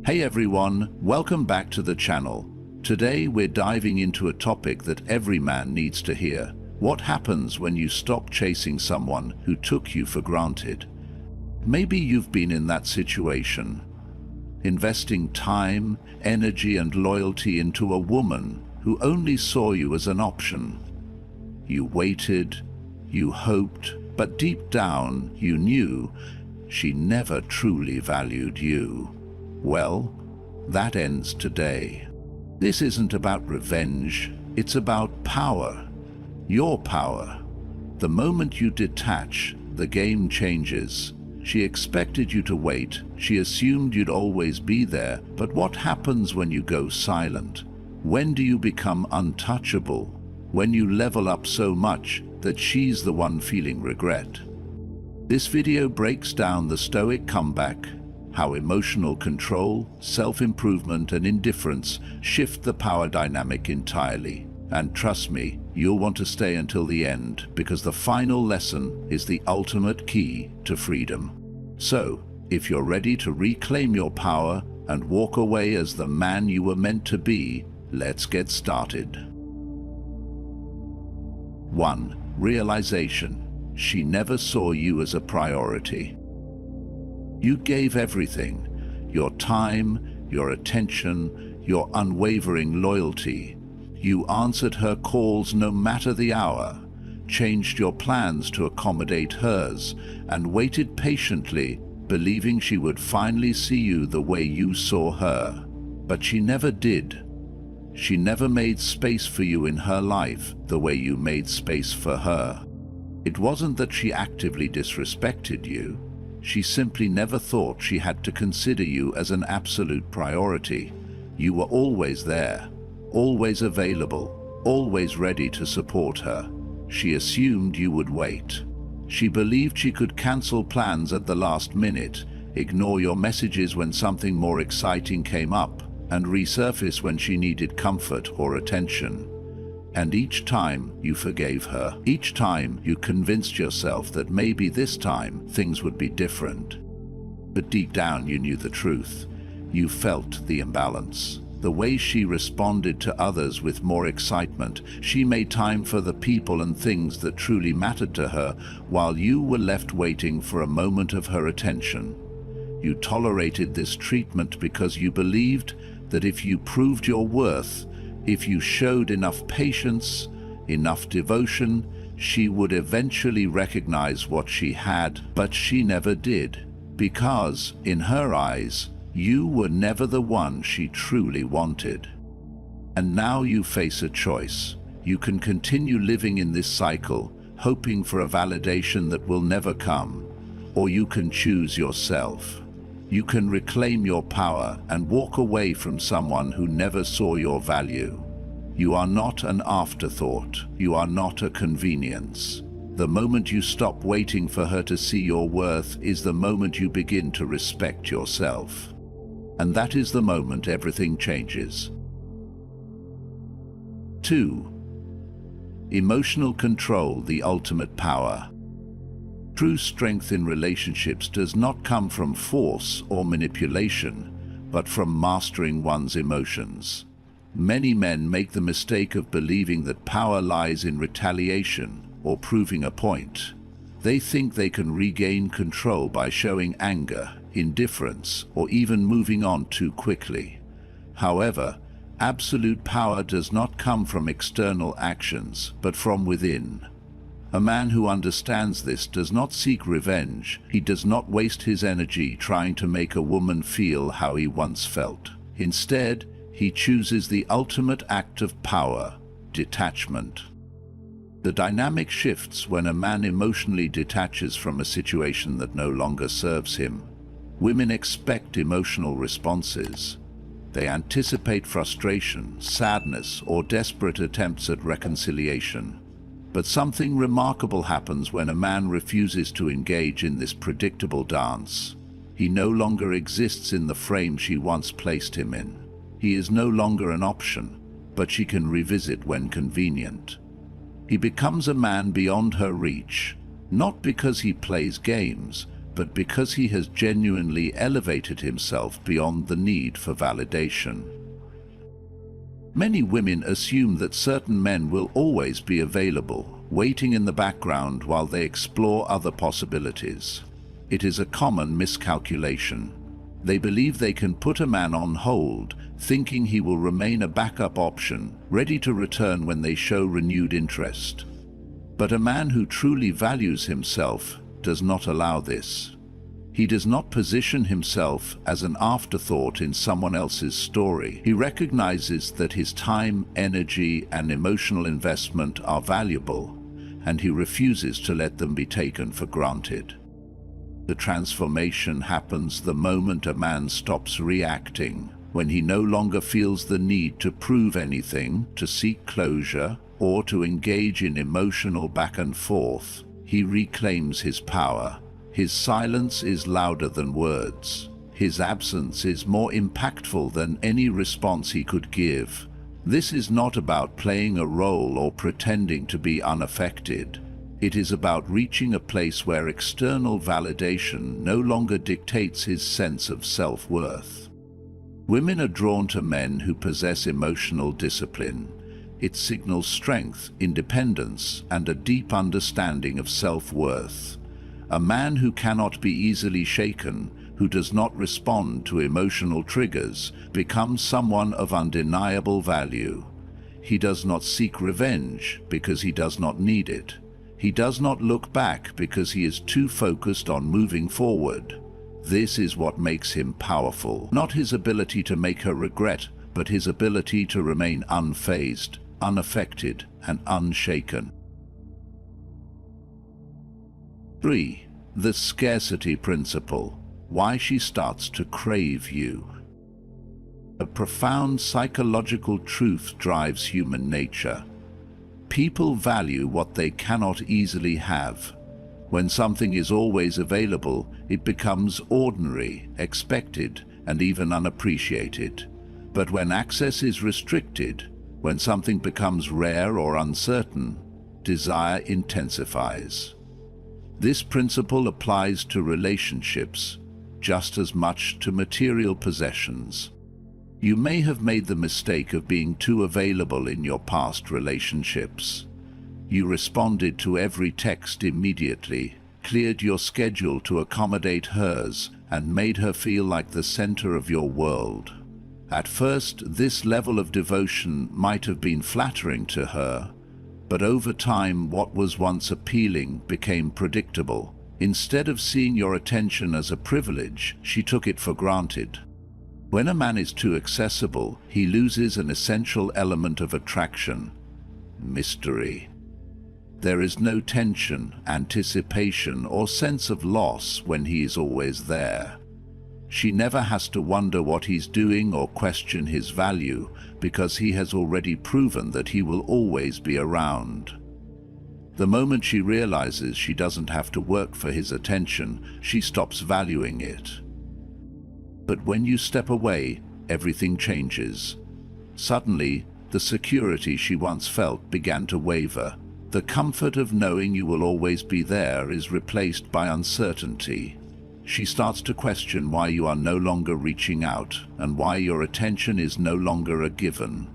Hey everyone, welcome back to the channel. Today we're diving into a topic that every man needs to hear. What happens when you stop chasing someone who took you for granted? Maybe you've been in that situation. Investing time, energy and loyalty into a woman who only saw you as an option. You waited, you hoped, but deep down you knew she never truly valued you. Well, that ends today. This isn't about revenge, it's about power. Your power. The moment you detach, the game changes. She expected you to wait, she assumed you'd always be there, but what happens when you go silent? When do you become untouchable? When you level up so much that she's the one feeling regret? This video breaks down the Stoic comeback, how emotional control, self-improvement and indifference shift the power dynamic entirely. And trust me, you'll want to stay until the end, because the final lesson is the ultimate key to freedom. So, if you're ready to reclaim your power and walk away as the man you were meant to be, let's get started. 1. Realization. She never saw you as a priority. You gave everything, your time, your attention, your unwavering loyalty. You answered her calls no matter the hour, changed your plans to accommodate hers, and waited patiently, believing she would finally see you the way you saw her. But she never did. She never made space for you in her life the way you made space for her. It wasn't that she actively disrespected you. She simply never thought she had to consider you as an absolute priority. You were always there, always available, always ready to support her. She assumed you would wait. She believed she could cancel plans at the last minute, ignore your messages when something more exciting came up, and resurface when she needed comfort or attention. And each time you forgave her, each time you convinced yourself that maybe this time things would be different. But deep down you knew the truth. You felt the imbalance. The way she responded to others with more excitement, she made time for the people and things that truly mattered to her, while you were left waiting for a moment of her attention. You tolerated this treatment because you believed that if you proved your worth, if you showed enough patience, enough devotion, she would eventually recognize what she had, but she never did, because, in her eyes, you were never the one she truly wanted. And now you face a choice. You can continue living in this cycle, hoping for a validation that will never come, or you can choose yourself. You can reclaim your power and walk away from someone who never saw your value. You are not an afterthought. You are not a convenience. The moment you stop waiting for her to see your worth is the moment you begin to respect yourself. And that is the moment everything changes. 2. Emotional control, the ultimate power. True strength in relationships does not come from force or manipulation, but from mastering one's emotions. Many men make the mistake of believing that power lies in retaliation or proving a point. They think they can regain control by showing anger, indifference, or even moving on too quickly. However, absolute power does not come from external actions, but from within. A man who understands this does not seek revenge. He does not waste his energy trying to make a woman feel how he once felt. Instead, he chooses the ultimate act of power, detachment. The dynamic shifts when a man emotionally detaches from a situation that no longer serves him. Women expect emotional responses. They anticipate frustration, sadness, or desperate attempts at reconciliation. But something remarkable happens when a man refuses to engage in this predictable dance. He no longer exists in the frame she once placed him in. He is no longer an option, but she can revisit when convenient. He becomes a man beyond her reach, not because he plays games, but because he has genuinely elevated himself beyond the need for validation. Many women assume that certain men will always be available, waiting in the background while they explore other possibilities. It is a common miscalculation. They believe they can put a man on hold, thinking he will remain a backup option, ready to return when they show renewed interest. But a man who truly values himself does not allow this. He does not position himself as an afterthought in someone else's story. He recognizes that his time, energy, and emotional investment are valuable, and he refuses to let them be taken for granted. The transformation happens the moment a man stops reacting, when he no longer feels the need to prove anything, to seek closure, or to engage in emotional back and forth. He reclaims his power. His silence is louder than words. His absence is more impactful than any response he could give. This is not about playing a role or pretending to be unaffected. It is about reaching a place where external validation no longer dictates his sense of self-worth. Women are drawn to men who possess emotional discipline. It signals strength, independence, and a deep understanding of self-worth. A man who cannot be easily shaken, who does not respond to emotional triggers, becomes someone of undeniable value. He does not seek revenge because he does not need it. He does not look back because he is too focused on moving forward. This is what makes him powerful. Not his ability to make her regret, but his ability to remain unfazed, unaffected, and unshaken. 3. The scarcity principle. Why she starts to crave you. A profound psychological truth drives human nature. People value what they cannot easily have. When something is always available, it becomes ordinary, expected, and even unappreciated. But when access is restricted, when something becomes rare or uncertain, desire intensifies. This principle applies to relationships, just as much to material possessions. You may have made the mistake of being too available in your past relationships. You responded to every text immediately, cleared your schedule to accommodate hers, and made her feel like the center of your world. At first, this level of devotion might have been flattering to her, but over time, what was once appealing became predictable. Instead of seeing your attention as a privilege, she took it for granted. When a man is too accessible, he loses an essential element of attraction: mystery. There is no tension, anticipation, or sense of loss when he is always there. She never has to wonder what he's doing or question his value, because he has already proven that he will always be around. The moment she realizes she doesn't have to work for his attention, she stops valuing it. But when you step away, everything changes. Suddenly, the security she once felt began to waver. The comfort of knowing you will always be there is replaced by uncertainty. She starts to question why you are no longer reaching out and why your attention is no longer a given.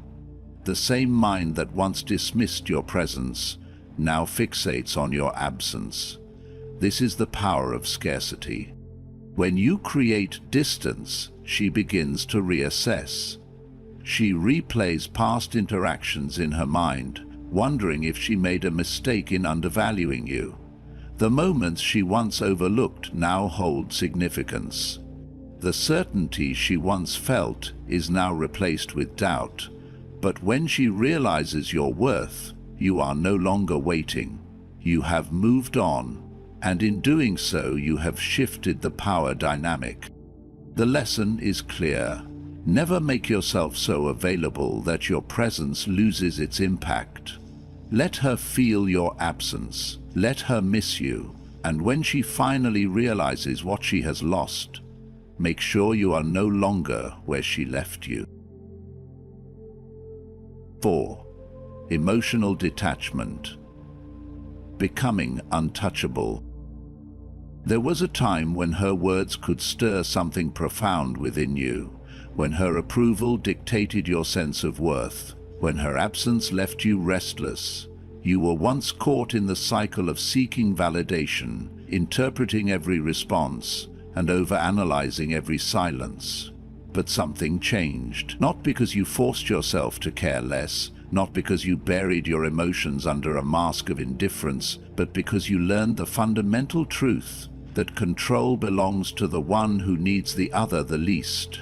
The same mind that once dismissed your presence now fixates on your absence. This is the power of scarcity. When you create distance, she begins to reassess. She replays past interactions in her mind, wondering if she made a mistake in undervaluing you. The moments she once overlooked now hold significance. The certainty she once felt is now replaced with doubt. But when she realizes your worth, you are no longer waiting. You have moved on, and in doing so you have shifted the power dynamic. The lesson is clear. Never make yourself so available that your presence loses its impact. Let her feel your absence. Let her miss you. And when she finally realizes what she has lost, make sure you are no longer where she left you. 4. Emotional detachment. Becoming untouchable. There was a time when her words could stir something profound within you, when her approval dictated your sense of worth, when her absence left you restless. You were once caught in the cycle of seeking validation, interpreting every response, and overanalyzing every silence. But something changed, not because you forced yourself to care less, not because you buried your emotions under a mask of indifference, but because you learned the fundamental truth that control belongs to the one who needs the other the least.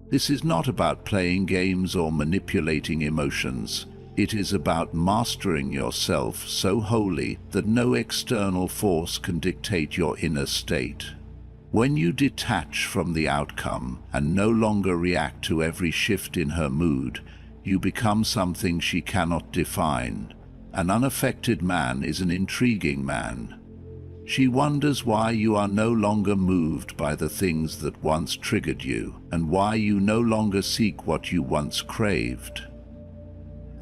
This is not about playing games or manipulating emotions. It is about mastering yourself so wholly that no external force can dictate your inner state. When you detach from the outcome and no longer react to every shift in her mood, you become something she cannot define. An unaffected man is an intriguing man. She wonders why you are no longer moved by the things that once triggered you, and why you no longer seek what you once craved.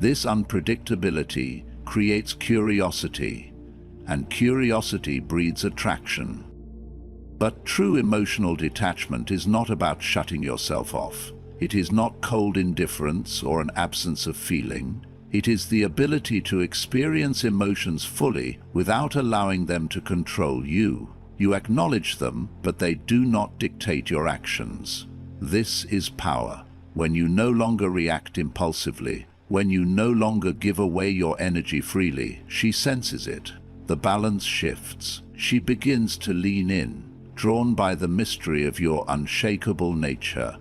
This unpredictability creates curiosity, and curiosity breeds attraction. But true emotional detachment is not about shutting yourself off. It is not cold indifference or an absence of feeling. It is the ability to experience emotions fully without allowing them to control you. You acknowledge them, but they do not dictate your actions. This is power. When you no longer react impulsively, when you no longer give away your energy freely, she senses it. The balance shifts. She begins to lean in, drawn by the mystery of your unshakable nature.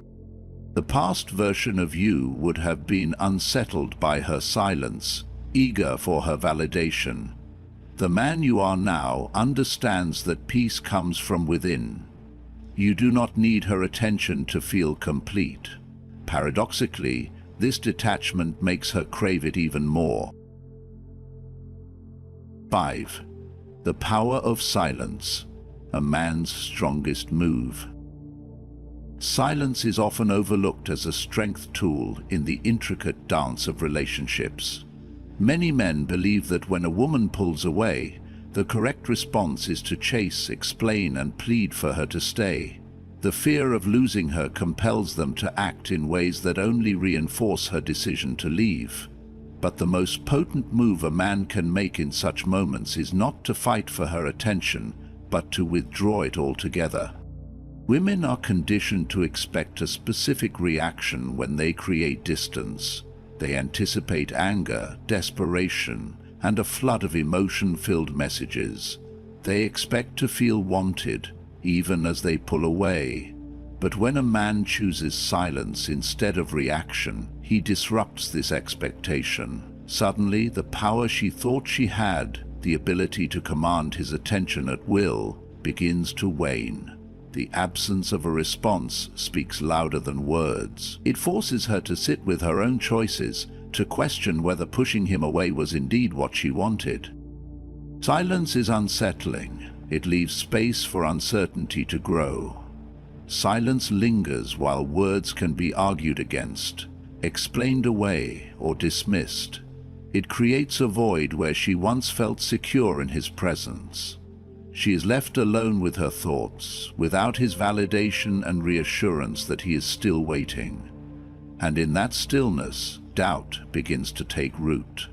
The past version of you would have been unsettled by her silence, eager for her validation. The man you are now understands that peace comes from within. You do not need her attention to feel complete. Paradoxically, this detachment makes her crave it even more. 5. The power of silence, a man's strongest move. Silence is often overlooked as a strength tool in the intricate dance of relationships. Many men believe that when a woman pulls away, the correct response is to chase, explain, and plead for her to stay. The fear of losing her compels them to act in ways that only reinforce her decision to leave. But the most potent move a man can make in such moments is not to fight for her attention, but to withdraw it altogether. Women are conditioned to expect a specific reaction when they create distance. They anticipate anger, desperation, and a flood of emotion-filled messages. They expect to feel wanted, even as they pull away. But when a man chooses silence instead of reaction, he disrupts this expectation. Suddenly, the power she thought she had, the ability to command his attention at will, begins to wane. The absence of a response speaks louder than words. It forces her to sit with her own choices, to question whether pushing him away was indeed what she wanted. Silence is unsettling. It leaves space for uncertainty to grow. Silence lingers while words can be argued against, explained away, or dismissed. It creates a void where she once felt secure in his presence. She is left alone with her thoughts, without his validation and reassurance that he is still waiting. And in that stillness, doubt begins to take root.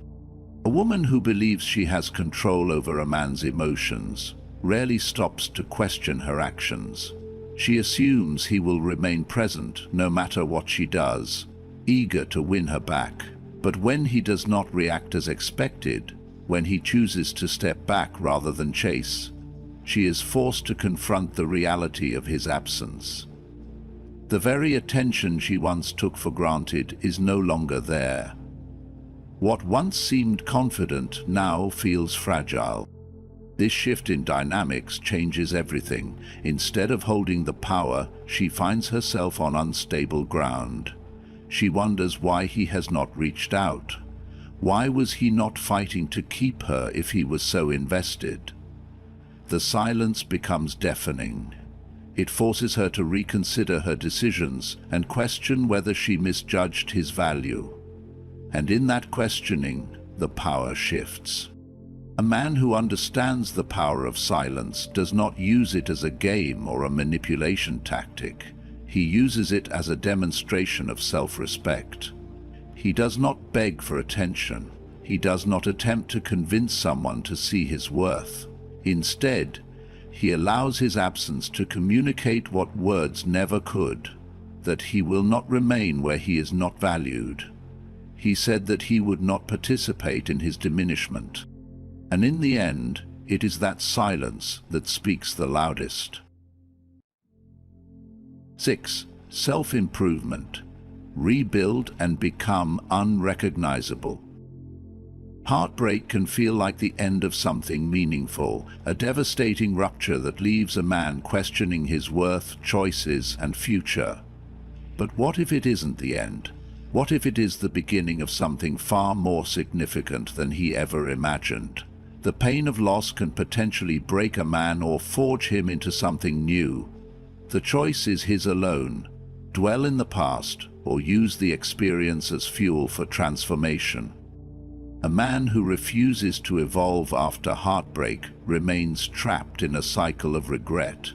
A woman who believes she has control over a man's emotions rarely stops to question her actions. She assumes he will remain present no matter what she does, eager to win her back. But when he does not react as expected, when he chooses to step back rather than chase, she is forced to confront the reality of his absence. The very attention she once took for granted is no longer there. What once seemed confident now feels fragile. This shift in dynamics changes everything. Instead of holding the power, she finds herself on unstable ground. She wonders why he has not reached out. Why was he not fighting to keep her if he was so invested? The silence becomes deafening. It forces her to reconsider her decisions and question whether she misjudged his value. And in that questioning, the power shifts. A man who understands the power of silence does not use it as a game or a manipulation tactic. He uses it as a demonstration of self-respect. He does not beg for attention. He does not attempt to convince someone to see his worth. Instead, he allows his absence to communicate what words never could, that he will not remain where he is not valued. He said that he would not participate in his diminishment. And in the end, it is that silence that speaks the loudest. 6. Self-improvement. Rebuild and become unrecognizable. Heartbreak can feel like the end of something meaningful, a devastating rupture that leaves a man questioning his worth, choices, and future. But what if it isn't the end? What if it is the beginning of something far more significant than he ever imagined? The pain of loss can potentially break a man or forge him into something new. The choice is his alone: dwell in the past or use the experience as fuel for transformation. A man who refuses to evolve after heartbreak remains trapped in a cycle of regret.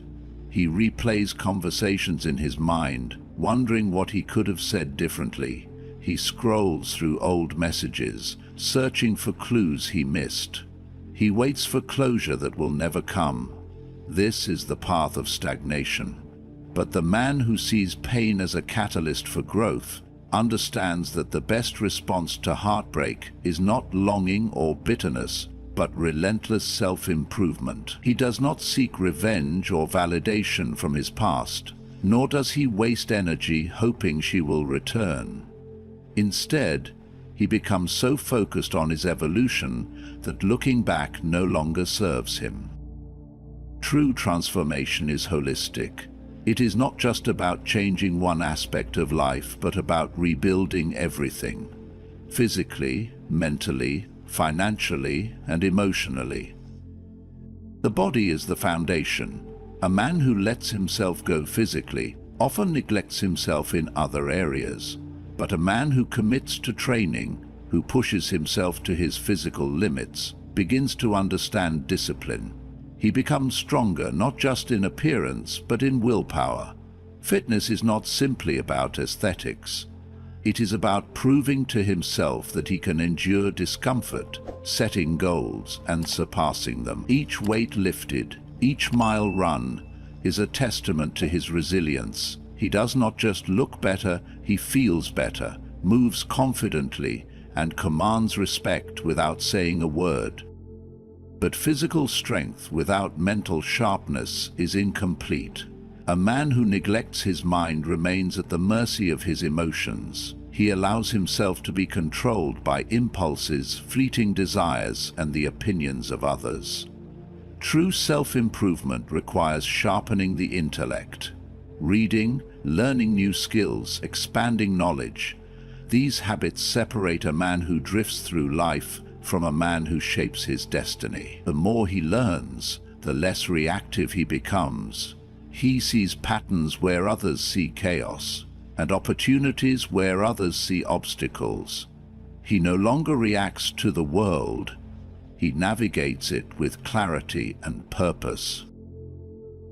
He replays conversations in his mind, wondering what he could have said differently. He scrolls through old messages, searching for clues he missed. He waits for closure that will never come. This is the path of stagnation. But the man who sees pain as a catalyst for growth understands that the best response to heartbreak is not longing or bitterness, but relentless self-improvement. He does not seek revenge or validation from his past, nor does he waste energy hoping she will return. Instead, he becomes so focused on his evolution that looking back no longer serves him. True transformation is holistic. It is not just about changing one aspect of life, but about rebuilding everything: physically, mentally, financially, and emotionally. The body is the foundation. A man who lets himself go physically often neglects himself in other areas. But a man who commits to training, who pushes himself to his physical limits, begins to understand discipline. He becomes stronger not just in appearance, but in willpower. Fitness is not simply about aesthetics. It is about proving to himself that he can endure discomfort, setting goals and surpassing them. Each weight lifted, each mile run, is a testament to his resilience. He does not just look better, he feels better, moves confidently, and commands respect without saying a word. But physical strength without mental sharpness is incomplete. A man who neglects his mind remains at the mercy of his emotions. He allows himself to be controlled by impulses, fleeting desires, and the opinions of others. True self-improvement requires sharpening the intellect. Reading, learning new skills, expanding knowledge. These habits separate a man who drifts through life from a man who shapes his destiny. The more he learns, the less reactive he becomes. He sees patterns where others see chaos, and opportunities where others see obstacles. He no longer reacts to the world. He navigates it with clarity and purpose.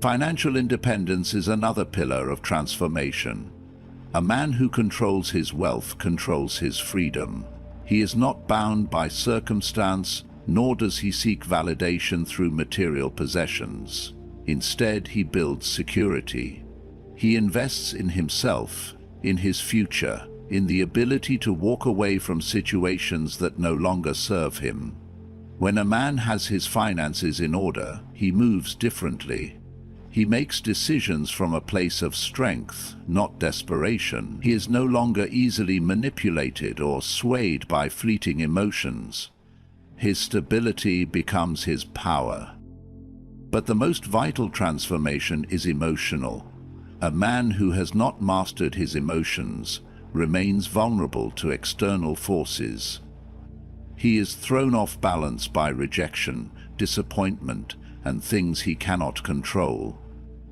Financial independence is another pillar of transformation. A man who controls his wealth controls his freedom. He is not bound by circumstance, nor does he seek validation through material possessions. Instead, he builds security. He invests in himself, in his future, in the ability to walk away from situations that no longer serve him. When a man has his finances in order, he moves differently. He makes decisions from a place of strength, not desperation. He is no longer easily manipulated or swayed by fleeting emotions. His stability becomes his power. But the most vital transformation is emotional. A man who has not mastered his emotions remains vulnerable to external forces. He is thrown off balance by rejection, disappointment, and things he cannot control.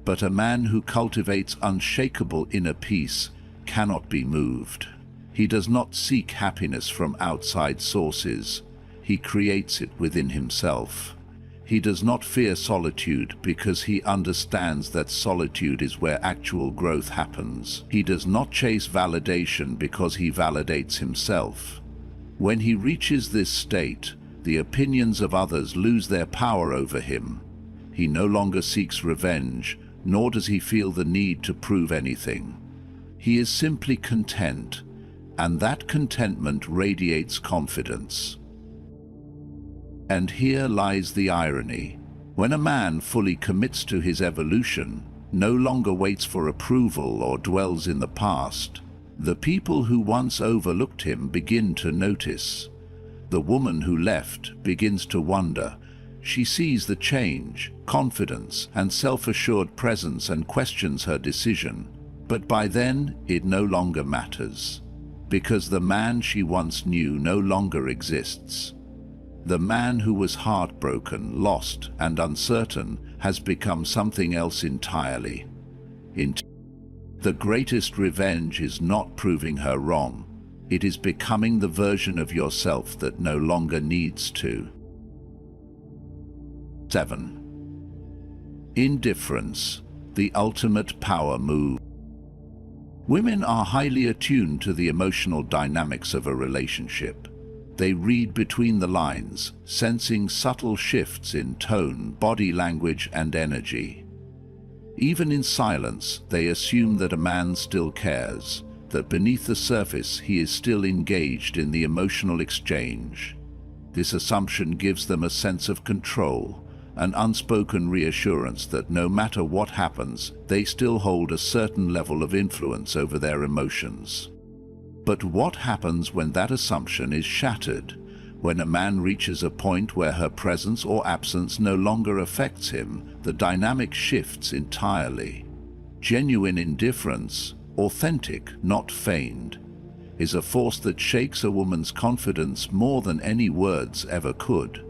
But a man who cultivates unshakable inner peace cannot be moved. He does not seek happiness from outside sources. he creates it within himself. He does not fear solitude because he understands that solitude is where actual growth happens. He does not chase validation because he validates himself. When he reaches this state, the opinions of others lose their power over him. He no longer seeks revenge, nor does he feel the need to prove anything. He is simply content, and that contentment radiates confidence. And here lies the irony. When a man fully commits to his evolution, no longer waits for approval or dwells in the past, the people who once overlooked him begin to notice. The woman who left begins to wonder. She sees the change, confidence, and self-assured presence and questions her decision. But by then, it no longer matters, because the man she once knew no longer exists. The man who was heartbroken, lost, and uncertain has become something else entirely. The greatest revenge is not proving her wrong. It is becoming the version of yourself that no longer needs to. 7. Indifference, the ultimate power move. Women are highly attuned to the emotional dynamics of a relationship. They read between the lines, sensing subtle shifts in tone, body language, and energy. Even in silence, they assume that a man still cares, that beneath the surface he is still engaged in the emotional exchange. This assumption gives them a sense of control, an unspoken reassurance that no matter what happens, they still hold a certain level of influence over their emotions. But what happens when that assumption is shattered? When a man reaches a point where her presence or absence no longer affects him, the dynamic shifts entirely. Genuine indifference, authentic, not feigned, is a force that shakes a woman's confidence more than any words ever could.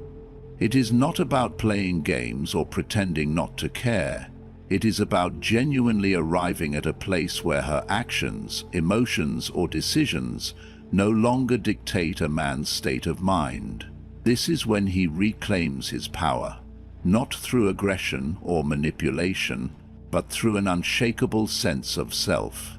It is not about playing games or pretending not to care. It is about genuinely arriving at a place where her actions, emotions, or decisions no longer dictate a man's state of mind. This is when he reclaims his power, not through aggression or manipulation, but through an unshakable sense of self.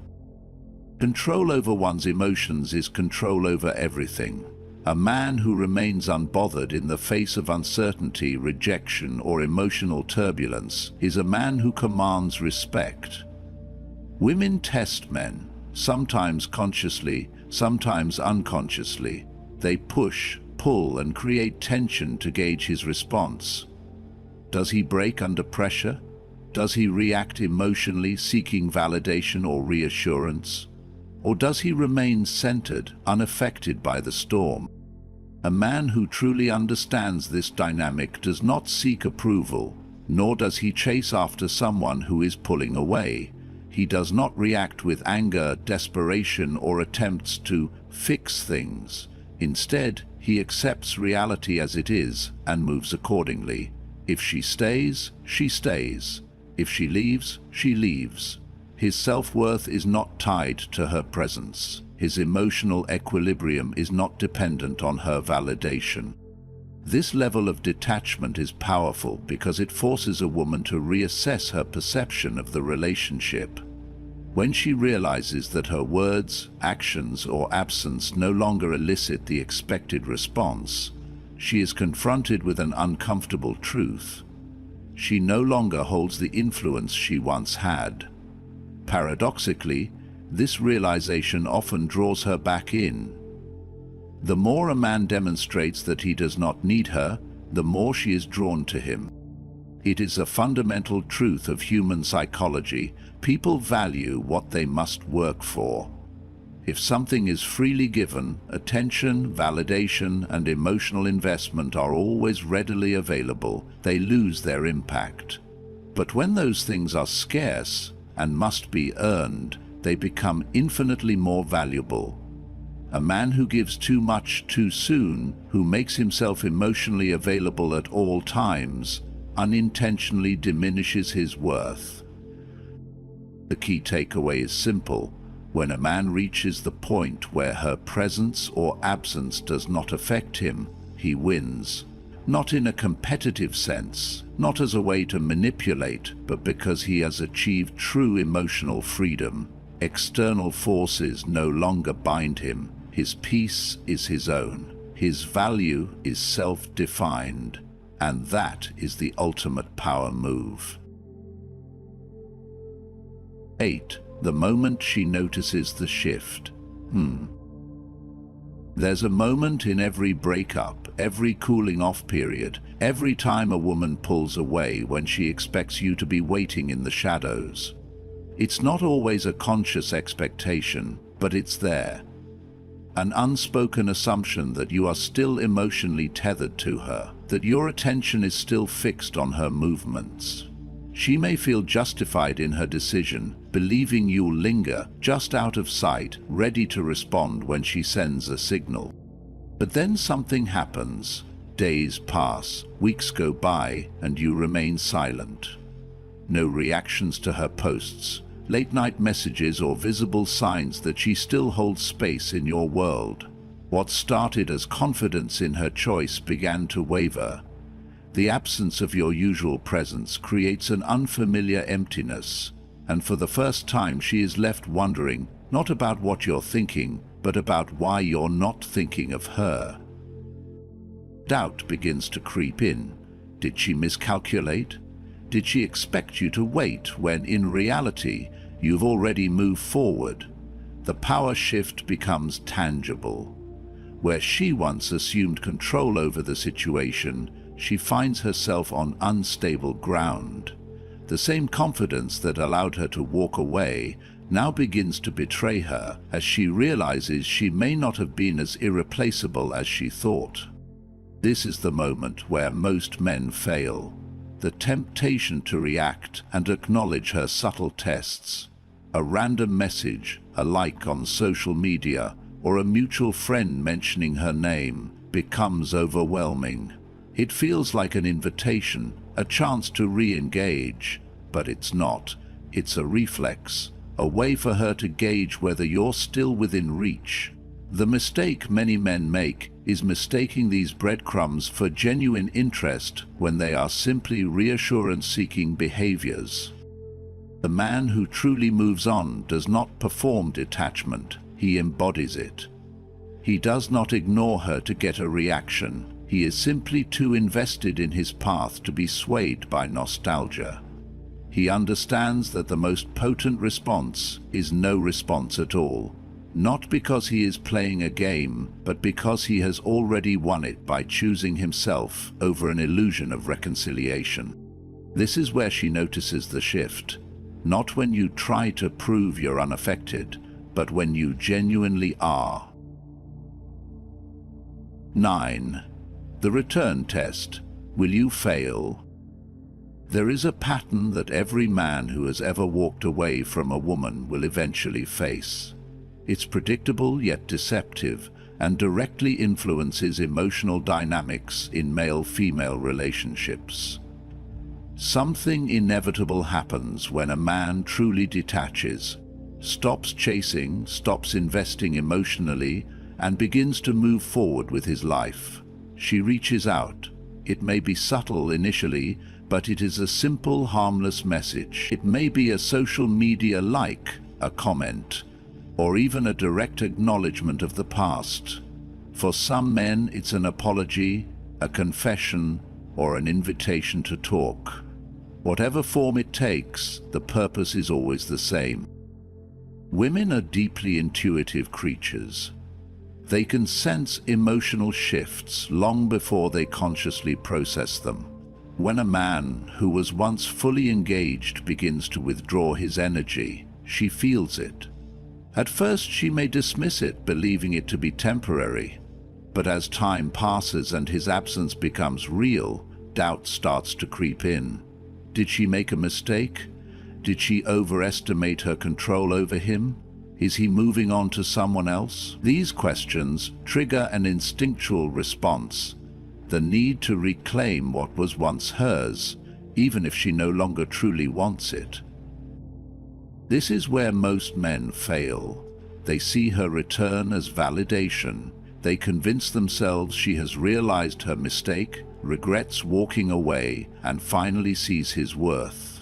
Control over one's emotions is control over everything. A man who remains unbothered in the face of uncertainty, rejection, or emotional turbulence is a man who commands respect. Women test men, sometimes consciously, sometimes unconsciously. They push, pull, and create tension to gauge his response. Does he break under pressure? Does he react emotionally, seeking validation or reassurance? Or does he remain centered, unaffected by the storm? A man who truly understands this dynamic does not seek approval, nor does he chase after someone who is pulling away. He does not react with anger, desperation, or attempts to fix things. Instead, he accepts reality as it is and moves accordingly. If she stays, she stays. If she leaves, she leaves. His self-worth is not tied to her presence. His emotional equilibrium is not dependent on her validation. This level of detachment is powerful because it forces a woman to reassess her perception of the relationship. When she realizes that her words, actions, or absence no longer elicit the expected response, she is confronted with an uncomfortable truth. She no longer holds the influence she once had. Paradoxically, this realization often draws her back in. The more a man demonstrates that he does not need her, the more she is drawn to him. It is a fundamental truth of human psychology. People value what they must work for. If something is freely given, attention, validation, and emotional investment are always readily available, they lose their impact. But when those things are scarce and must be earned, they become infinitely more valuable. A man who gives too much too soon, who makes himself emotionally available at all times, unintentionally diminishes his worth. The key takeaway is simple. When a man reaches the point where her presence or absence does not affect him, he wins. Not in a competitive sense, not as a way to manipulate, but because he has achieved true emotional freedom. External forces no longer bind him. His peace is his own. His value is self-defined. And that is the ultimate power move. 8. The moment she notices the shift. There's a moment in every breakup, every cooling off period, every time a woman pulls away when she expects you to be waiting in the shadows. It's not always a conscious expectation, but it's there. An unspoken assumption that you are still emotionally tethered to her, that your attention is still fixed on her movements. She may feel justified in her decision, believing you'll linger, just out of sight, ready to respond when she sends a signal. But then something happens. Days pass, weeks go by, and you remain silent. No reactions to her posts, late-night messages, or visible signs that she still holds space in your world. What started as confidence in her choice began to waver. The absence of your usual presence creates an unfamiliar emptiness, and for the first time she is left wondering, not about what you're thinking, but about why you're not thinking of her. Doubt begins to creep in. Did she miscalculate? Did she expect you to wait when, in reality, you've already moved forward? The power shift becomes tangible. Where she once assumed control over the situation, she finds herself on unstable ground. The same confidence that allowed her to walk away now begins to betray her as she realizes she may not have been as irreplaceable as she thought. This is the moment where most men fail. The temptation to react and acknowledge her subtle tests. A random message, a like on social media, or a mutual friend mentioning her name becomes overwhelming. It feels like an invitation, a chance to re-engage, but it's not. It's a reflex, a way for her to gauge whether you're still within reach. The mistake many men make is mistaking these breadcrumbs for genuine interest when they are simply reassurance-seeking behaviors. The man who truly moves on does not perform detachment, he embodies it. He does not ignore her to get a reaction. He is simply too invested in his path to be swayed by nostalgia. He understands that the most potent response is no response at all, not because he is playing a game, but because he has already won it by choosing himself over an illusion of reconciliation. This is where she notices the shift, not when you try to prove you're unaffected, but when you genuinely are. 9. The return test. Will you fail? There is a pattern that every man who has ever walked away from a woman will eventually face. It's predictable yet deceptive, and directly influences emotional dynamics in male-female relationships. Something inevitable happens when a man truly detaches, stops chasing, stops investing emotionally, and begins to move forward with his life. She reaches out. It may be subtle initially, but it is a simple, harmless message. It may be a social media like, a comment, or even a direct acknowledgement of the past. For some men, it's an apology, a confession, or an invitation to talk. Whatever form it takes, the purpose is always the same. Women are deeply intuitive creatures. They can sense emotional shifts long before they consciously process them. When a man who was once fully engaged begins to withdraw his energy, she feels it. At first she may dismiss it, believing it to be temporary. But as time passes and his absence becomes real, doubt starts to creep in. Did she make a mistake? Did she overestimate her control over him? Is he moving on to someone else? These questions trigger an instinctual response, the need to reclaim what was once hers, even if she no longer truly wants it. This is where most men fail. They see her return as validation, They convince themselves she has realized her mistake, regrets walking away, and finally sees his worth.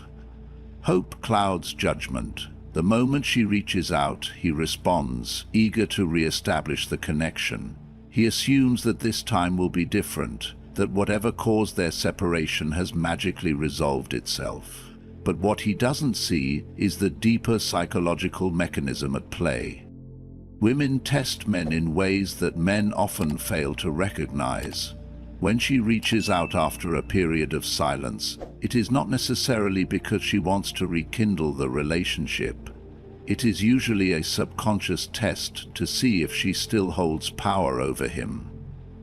Hope clouds judgment. The moment she reaches out, he responds, eager to re-establish the connection. He assumes that this time will be different, that whatever caused their separation has magically resolved itself. But what he doesn't see is the deeper psychological mechanism at play. Women test men in ways that men often fail to recognize. When she reaches out after a period of silence, it is not necessarily because she wants to rekindle the relationship. It is usually a subconscious test to see if she still holds power over him.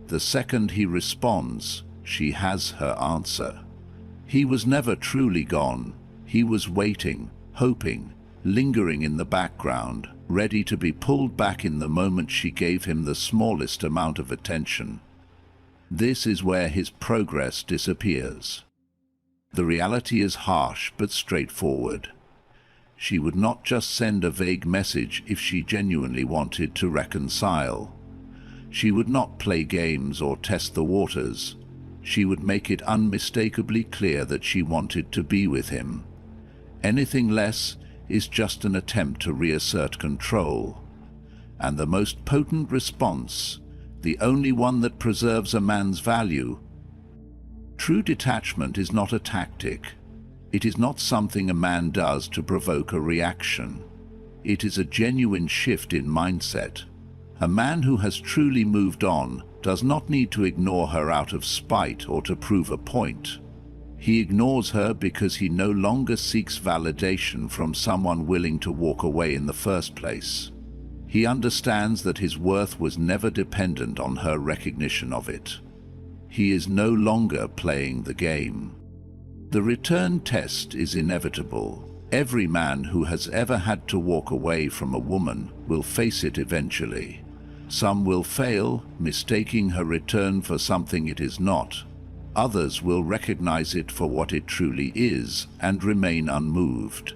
The second he responds, she has her answer. He was never truly gone. He was waiting, hoping, lingering in the background, ready to be pulled back in the moment she gave him the smallest amount of attention. This is where his progress disappears. The reality is harsh but straightforward. She would not just send a vague message if she genuinely wanted to reconcile. She would not play games or test the waters. She would make it unmistakably clear that she wanted to be with him. Anything less is just an attempt to reassert control. And the most potent response, the only one that preserves a man's value. True detachment is not a tactic. It is not something a man does to provoke a reaction. It is a genuine shift in mindset. A man who has truly moved on does not need to ignore her out of spite or to prove a point. He ignores her because he no longer seeks validation from someone willing to walk away in the first place. He understands that his worth was never dependent on her recognition of it. He is no longer playing the game. The return test is inevitable. Every man who has ever had to walk away from a woman will face it eventually. Some will fail, mistaking her return for something it is not. Others will recognize it for what it truly is and remain unmoved.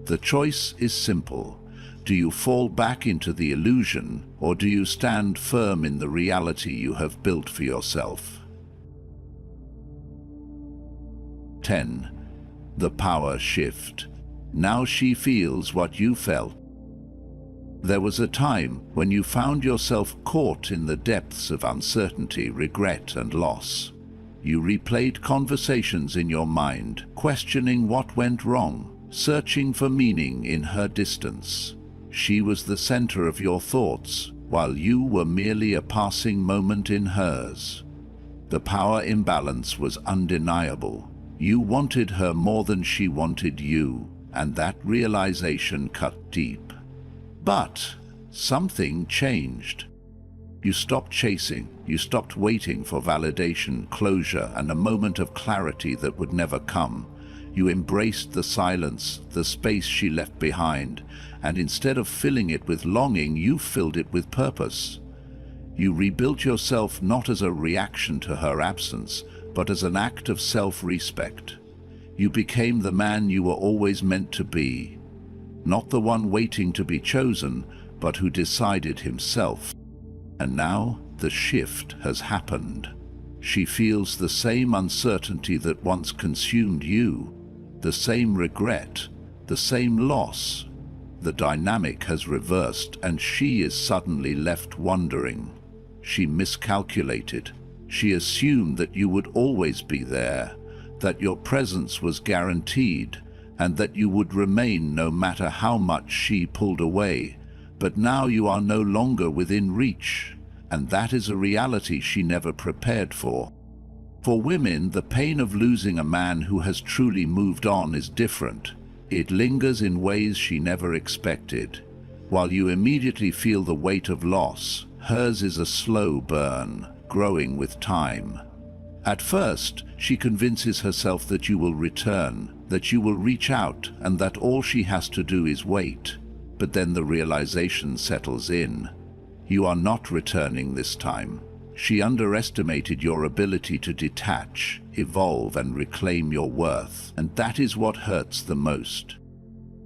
The choice is simple. Do you fall back into the illusion, or do you stand firm in the reality you have built for yourself? 10. The power shift. Now she feels what you felt. There was a time when you found yourself caught in the depths of uncertainty, regret, and loss. You replayed conversations in your mind, questioning what went wrong, searching for meaning in her distance. She was the center of your thoughts, while you were merely a passing moment in hers. The power imbalance was undeniable. You wanted her more than she wanted you, and that realization cut deep. But something changed. You stopped chasing. You stopped waiting for validation, closure, and a moment of clarity that would never come. You embraced the silence, the space she left behind, and instead of filling it with longing, you filled it with purpose. You rebuilt yourself not as a reaction to her absence, but as an act of self-respect. You became the man you were always meant to be. Not the one waiting to be chosen, but who decided himself. And now the shift has happened. She feels the same uncertainty that once consumed you, the same regret, the same loss. The dynamic has reversed, and she is suddenly left wondering. She miscalculated. She assumed that you would always be there, that your presence was guaranteed, and that you would remain no matter how much she pulled away. But now you are no longer within reach, and that is a reality she never prepared for. For women, the pain of losing a man who has truly moved on is different. It lingers in ways she never expected. While you immediately feel the weight of loss, hers is a slow burn, growing with time. At first, she convinces herself that you will return, that you will reach out, and that all she has to do is wait. But then the realization settles in. You are not returning this time. She underestimated your ability to detach, evolve, and reclaim your worth, and that is what hurts the most.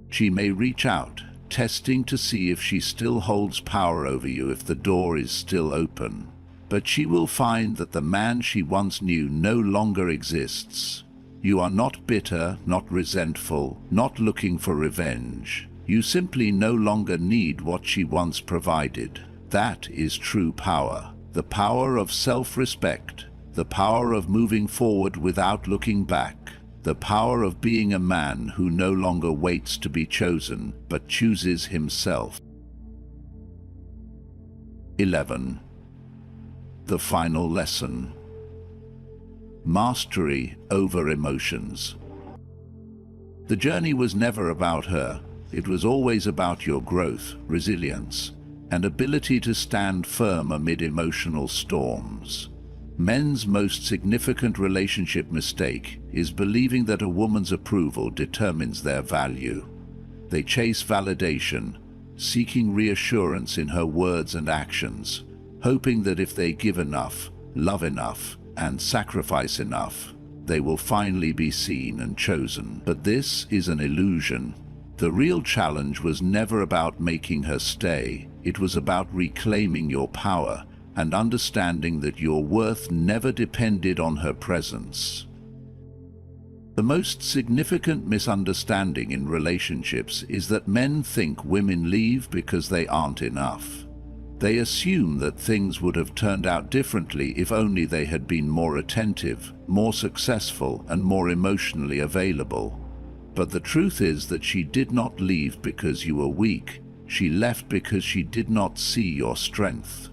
She may reach out, testing to see if she still holds power over you, if the door is still open. But she will find that the man she once knew no longer exists. You are not bitter, not resentful, not looking for revenge. You simply no longer need what she once provided. That is true power. The power of self-respect. The power of moving forward without looking back. The power of being a man who no longer waits to be chosen, but chooses himself. 11. The final lesson. Mastery over emotions. The journey was never about her. It was always about your growth, resilience, and ability to stand firm amid emotional storms. Men's most significant relationship mistake is believing that a woman's approval determines their value. They chase validation, seeking reassurance in her words and actions, hoping that if they give enough, love enough, and sacrifice enough, they will finally be seen and chosen. But this is an illusion. The real challenge was never about making her stay. It was about reclaiming your power and understanding that your worth never depended on her presence. The most significant misunderstanding in relationships is that men think women leave because they aren't enough. They assume that things would have turned out differently if only they had been more attentive, more successful, and more emotionally available. But the truth is that she did not leave because you were weak. She left because she did not see your strength.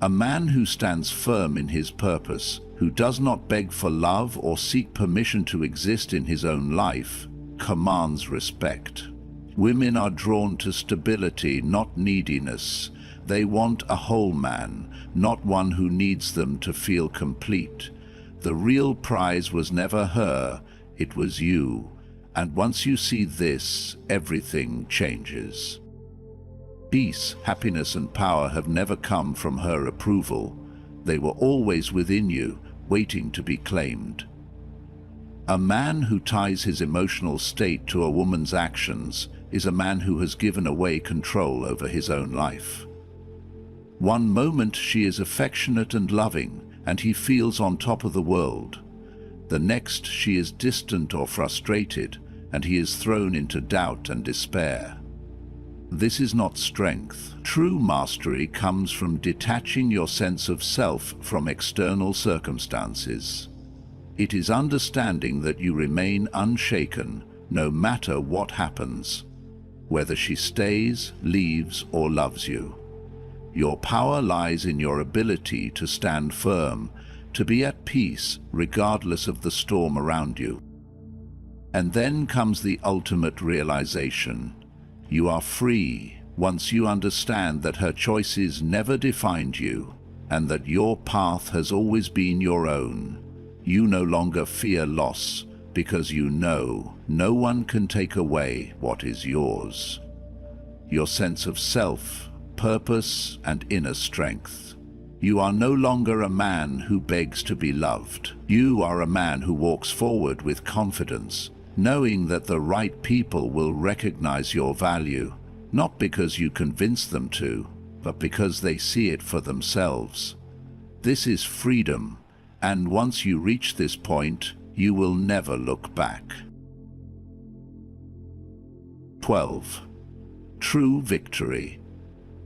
A man who stands firm in his purpose, who does not beg for love or seek permission to exist in his own life, commands respect. Women are drawn to stability, not neediness. They want a whole man, not one who needs them to feel complete. The real prize was never her, it was you. And once you see this, everything changes. Peace, happiness, and power have never come from her approval. They were always within you, waiting to be claimed. A man who ties his emotional state to a woman's actions is a man who has given away control over his own life. One moment she is affectionate and loving, and he feels on top of the world. The next she is distant or frustrated, and he is thrown into doubt and despair. This is not strength. True mastery comes from detaching your sense of self from external circumstances. It is understanding that you remain unshaken no matter what happens, whether she stays, leaves, or loves you. Your power lies in your ability to stand firm, to be at peace regardless of the storm around you. And then comes the ultimate realization. You are free once you understand that her choices never defined you, and that your path has always been your own. You no longer fear loss, because you know no one can take away what is yours. Your sense of self, purpose, and inner strength. You are no longer a man who begs to be loved. You are a man who walks forward with confidence, knowing that the right people will recognize your value, not because you convince them to, but because they see it for themselves. This is freedom, and once you reach this point, you will never look back. 12. True victory.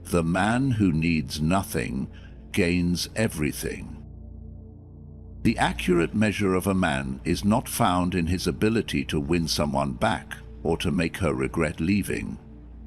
The man who needs nothing gains everything. The accurate measure of a man is not found in his ability to win someone back or to make her regret leaving.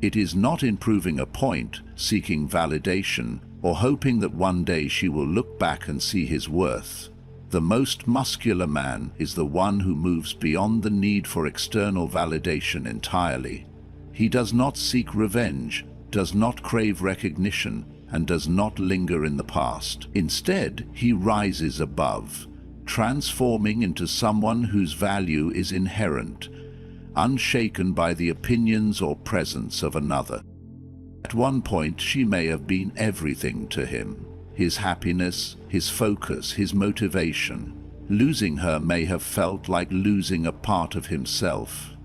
It is not in proving a point, seeking validation, or hoping that one day she will look back and see his worth. The most muscular man is the one who moves beyond the need for external validation entirely. He does not seek revenge, does not crave recognition, and does not linger in the past. Instead, he rises above, transforming into someone whose value is inherent, unshaken by the opinions or presence of another. At one point, she may have been everything to him: his happiness, his focus, his motivation. Losing her may have felt like losing a part of himself.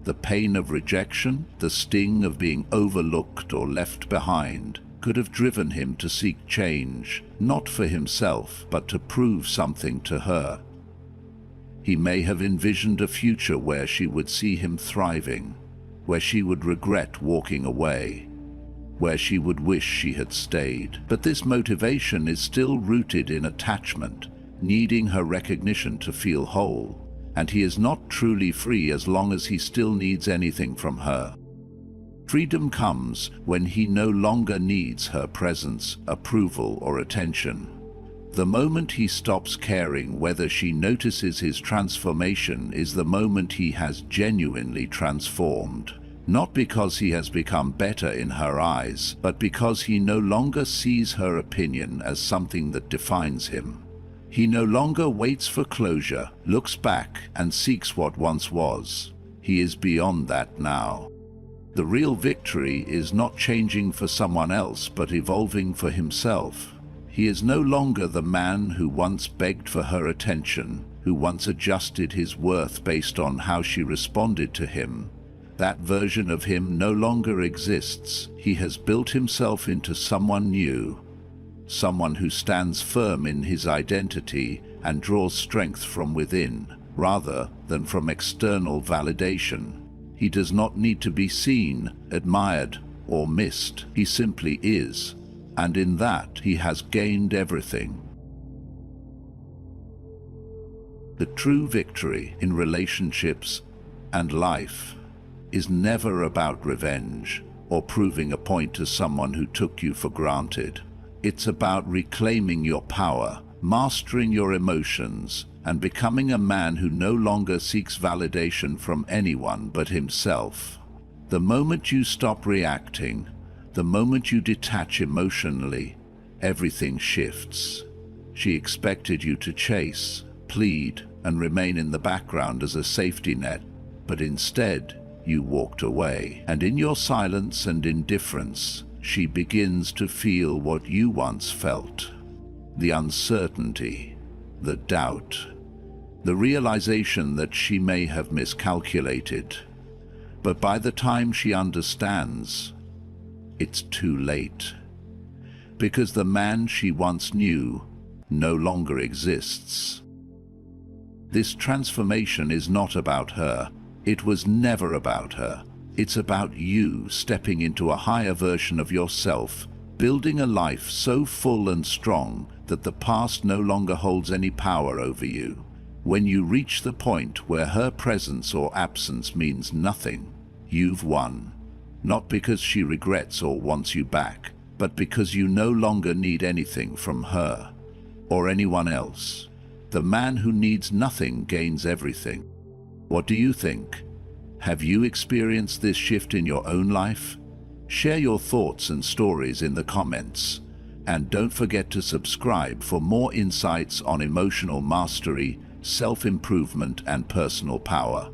The pain of rejection, the sting of being overlooked or left behind, could have driven him to seek change, not for himself, but to prove something to her. He may have envisioned a future where she would see him thriving, where she would regret walking away, where she would wish she had stayed. But this motivation is still rooted in attachment, needing her recognition to feel whole, and he is not truly free as long as he still needs anything from her. Freedom comes when he no longer needs her presence, approval, or attention. The moment he stops caring whether she notices his transformation is the moment he has genuinely transformed. Not because he has become better in her eyes, but because he no longer sees her opinion as something that defines him. He no longer waits for closure, looks back, and seeks what once was. He is beyond that now. The real victory is not changing for someone else, but evolving for himself. He is no longer the man who once begged for her attention, who once adjusted his worth based on how she responded to him. That version of him no longer exists. He has built himself into someone new, someone who stands firm in his identity and draws strength from within, rather than from external validation. He does not need to be seen, admired, or missed. He simply is, and in that he has gained everything. The true victory in relationships and life is never about revenge or proving a point to someone who took you for granted. It's about reclaiming your power, mastering your emotions, and becoming a man who no longer seeks validation from anyone but himself. The moment you stop reacting, the moment you detach emotionally, everything shifts. She expected you to chase, plead, and remain in the background as a safety net, but instead, you walked away. And in your silence and indifference, she begins to feel what you once felt. The uncertainty, the doubt, the realization that she may have miscalculated. But by the time she understands, it's too late. Because the man she once knew no longer exists. This transformation is not about her. It was never about her. It's about you stepping into a higher version of yourself, building a life so full and strong that the past no longer holds any power over you. When you reach the point where her presence or absence means nothing, you've won. Not because she regrets or wants you back, but because you no longer need anything from her or anyone else. The man who needs nothing gains everything. What do you think? Have you experienced this shift in your own life? Share your thoughts and stories in the comments. And don't forget to subscribe for more insights on emotional mastery, self-improvement, and personal power.